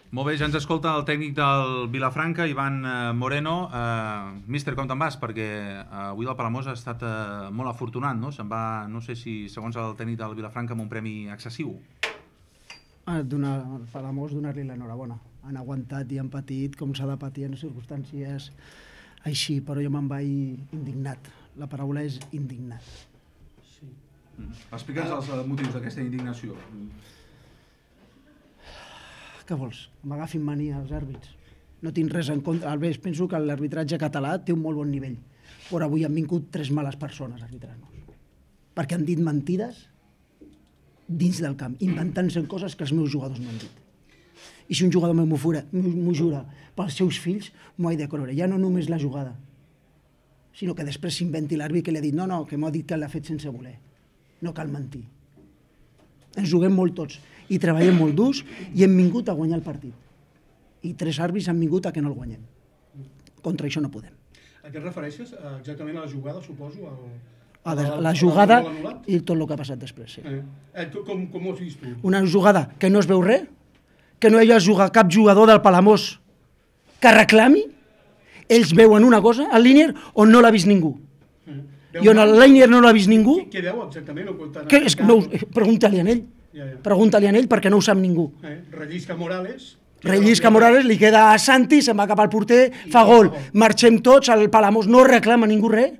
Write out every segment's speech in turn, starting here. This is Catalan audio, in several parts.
Molt bé, ja ens escolta el tècnic del Vilafranca, Ivan Moreno. Míster, com te'n vas? Perquè avui el Palamós ha estat molt afortunat, no? Se'n va, no sé si segons el tècnic del Vilafranca, amb un premi excessiu. Al Palamós donar-li l'enhorabona. Han aguantat i han patit com s'ha de patir en circumstàncies així, però jo me'n vaig indignat. La paraula és indignat. Sí. Explica'ns els motius d'aquesta indignació. Què vols? M'agafin mania els àrbits. No tinc res en contra. Almenys penso que l'arbitratge català té un molt bon nivell. Però avui han vingut 3 males persones arbitrant-nos. Perquè han dit mentides dins del camp, inventant-se coses que els meus jugadors no han dit. I si un jugador m'ho jura pels seus fills, m'ho he de creure. Ja no només la jugada, sinó que després s'inventi l'àrbit que li ha dit no, que m'ha dit que l'ha fet sense voler. No cal mentir. Ens juguem molt tots i treballem molt durs i hem vingut a guanyar el partit. I 3 àrbits han vingut a que no el guanyem. Contra això no podem. A què et refereixes exactament a la jugada, suposo? La jugada i tot el que ha passat després. Com ho has vist tu? Una jugada que no es veu res, que no hi ha cap jugador del Palamós que reclami, ells veuen una cosa al línier on no l'ha vist ningú. I on el línier no l'ha vist ningú... Què veu exactament? Pregunta-li a ell. Pregunta-li a ell perquè no ho sap ningú. Rellisca Morales... Rellisca Morales, li queda a Santi, se'n va cap al porter, fa gol. Marxem tots, el Palamós no reclama ningú res.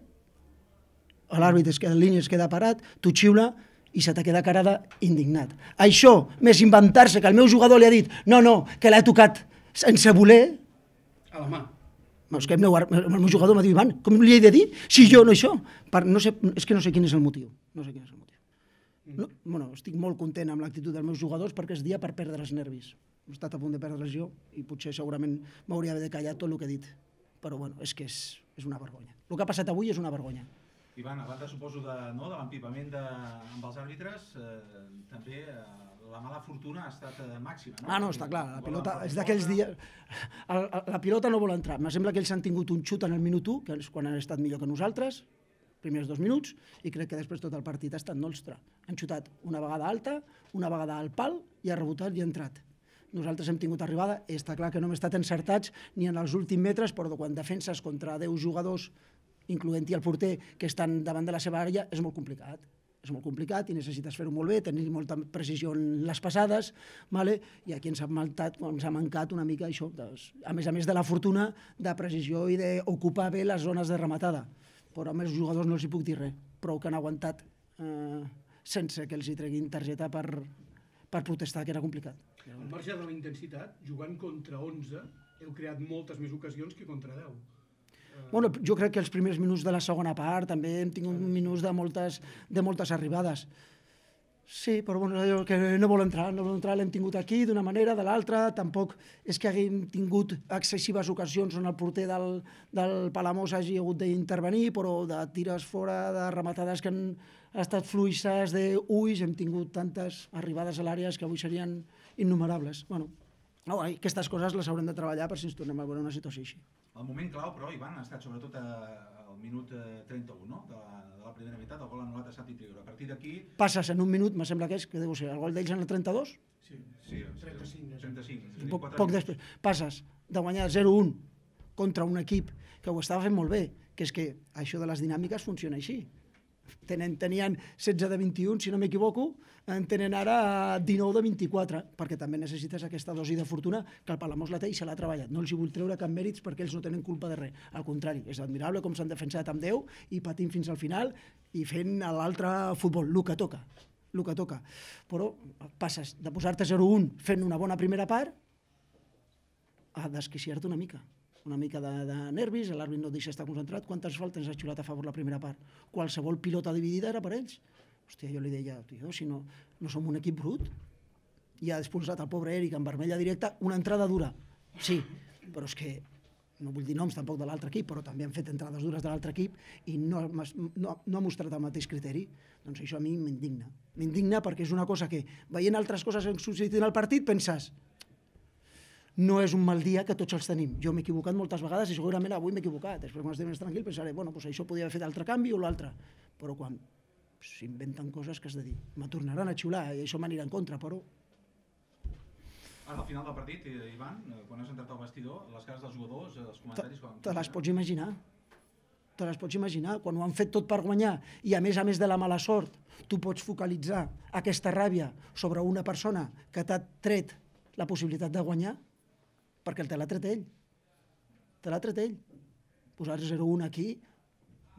L'àrbit el línia es queda parat, tu xiula i se te queda carada indignat. Això, més inventar-se que el meu jugador li ha dit no, que l'ha tocat sense voler... A la mà. És que el meu jugador m'ha dit, Ivan, com li he de dir? Si jo no això. És que no sé quin és el motiu. No sé quin és el motiu. Bueno, estic molt content amb l'actitud dels meus jugadors perquè és dia per perdre els nervis. He estat a punt de perdre'ls jo i potser segurament m'hauria de callar tot el que he dit. Però bueno, és que és una vergonya. El que ha passat avui és una vergonya. Ivan, a banda, suposo, de l'empipament amb els àrbitres, també la mala fortuna ha estat màxima, no? No, està clar, la pilota és d'aquells dies... La pilota no vol entrar. Em sembla que ells han tingut un xut en el minut 1, que és quan han estat millor que nosaltres, primers 2 minuts, i crec que després tot el partit ha estat nostre. Han xutat una vegada alta, una vegada al pal, i ha rebotat i ha entrat. Nosaltres hem tingut arribada, està clar que no hem estat encertats ni en els últims metres, però quan defenses contra 10 jugadors, incloent-hi el porter, que estan davant de la seva àrea, és molt complicat. És molt complicat i necessites fer-ho molt bé, tenir molta precisió en les passades, i aquí ens ha mancat una mica això, a més de la fortuna de precisió i d'ocupar bé les zones de rematada. Però a més els jugadors no els hi puc dir res, prou que han aguantat sense que els hi treguin targeta per protestar, que era complicat. Al marge de la intensitat, jugant contra 11, heu creat moltes més ocasions que contra 10. Bueno, jo crec que els primers minuts de la segona part també hem tingut minuts de moltes arribades. Sí, però bueno, allò que no vol entrar, l'hem tingut aquí d'una manera, de l'altra, tampoc és que haguem tingut excessives ocasions on el porter del Palamós hagi hagut d'intervenir, però de tires fora, de rematades que han estat fluixes d'ulls, hem tingut tantes arribades a l'àrea que avui serien innumerables. Bueno, aquestes coses les haurem de treballar per si ens tornem a veure una situació així. El moment clau, però, Ivan, ha estat sobretot al minut 31, no?, de la primera meitat, el gol anul·lat a Santi Trigo. A partir d'aquí... Passes en un minut, me sembla que deu ser, el gol d'ells en el 32? Sí, 35. Poc després. Passes de guanyar 0-1 contra un equip que ho estava fent molt bé, que és que això de les dinàmiques funciona així. Tenien 16 de 21, si no m'equivoco, en tenen ara 19 de 24, perquè també necessites aquesta dosi de fortuna que el Palamós la té i se l'ha treballat. No els hi vull treure cap mèrits perquè ells no tenen culpa de res. Al contrari, és admirable com s'han defensat amb 10 i patint fins al final i fent l'altre futbol, el que toca. Però passes de posar-te 0-1 fent una bona primera part a desquiciar-te una mica de nervis, l'àrbit no et deixa estar concentrat. Quantes faltes ha xulat a favor la primera part? Qualsevol pilota dividida era per ells. Hòstia, jo li deia, si no som un equip brut, i ha expulsat el pobre Eric en vermella directa, una entrada dura. Sí, però és que, no vull dir noms tampoc de l'altre equip, però també han fet entrades dures de l'altre equip i no ha mostrat el mateix criteri. Doncs això a mi m'indigna. M'indigna perquè és una cosa que, veient altres coses que han succeït en el partit, penses... No és un mal dia que tots els tenim. Jo m'he equivocat moltes vegades i segurament avui m'he equivocat. Després, quan estic més tranquil, pensaré, bueno, doncs això podria haver fet altre canvi o l'altre. Però quan s'inventen coses que has de dir, me tornaran a xiular i això m'anirà en contra, però... Ara, al final del partit, Ivan, quan has entrat al vestidor, les cares dels jugadors, els comentaris... Te les pots imaginar. Te les pots imaginar. Quan ho han fet tot per guanyar i a més de la mala sort, tu pots focalitzar aquesta ràbia sobre una persona que t'ha tret la possibilitat de guanyar perquè te l'ha tret ell. Te l'ha tret ell. Posar 0-1 aquí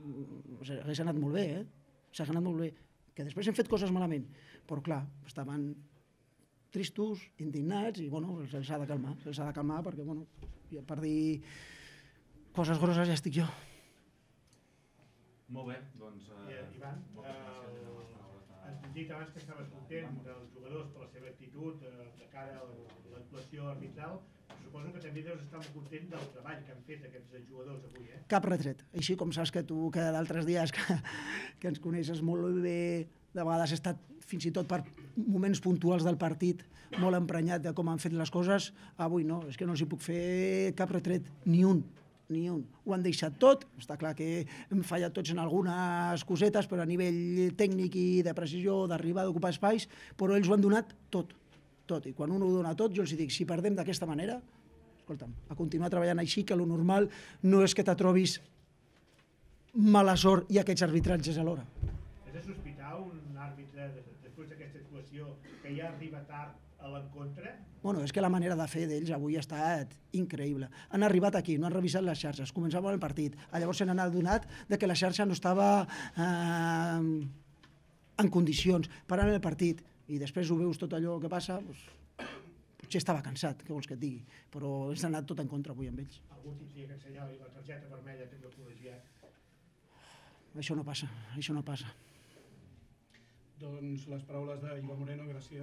hauria anat molt bé, s'ha anat molt bé. Que després hem fet coses malament, però clar, estaven tristos, indignats, i bueno, se'ls ha de calmar, perquè bueno, per dir coses grosses ja estic jo. Molt bé, doncs... Ivan, has dit abans que estaves content dels jugadors per la seva actitud de cara a l'actuació arbitral. Suposo que també deus estar molt content del treball que han fet aquests jugadors avui, Cap retret. Així com saps que tu, que d'altres dies que ens coneixes molt bé, de vegades he estat fins i tot per moments puntuals del partit molt emprenyat de com han fet les coses, avui no, és que no els hi puc fer cap retret, ni un. Ho han deixat tot, està clar que hem fallat tots en algunes cosetes, però a nivell tècnic i de precisió, d'arribar, d'ocupar espais, però ells ho han donat tot. I quan un ho dona tot, jo els dic, si perdem d'aquesta manera, escolta'm, a continuar treballant així, que lo normal no és que te trobis mala sort i aquests arbitratges alhora. És de sospitar un àrbitre, després d'aquesta actuació, que ja arriba tard a l'encontre? Bueno, és que la manera de fer d'ells avui ha estat increïble. Han arribat aquí, no han revisat les xarxes, començaven el partit, llavors se n'han adonat que la xarxa no estava en condicions, parant el partit, i després ho veus tot allò que passa, potser estava cansat, què vols que et digui, però ens ha anat tot en contra avui amb ells. Algú tindria que ensenyar-li la targeta vermella també al col·legiat? Això no passa. Doncs les paraules d'Ivan Moreno, gràcies.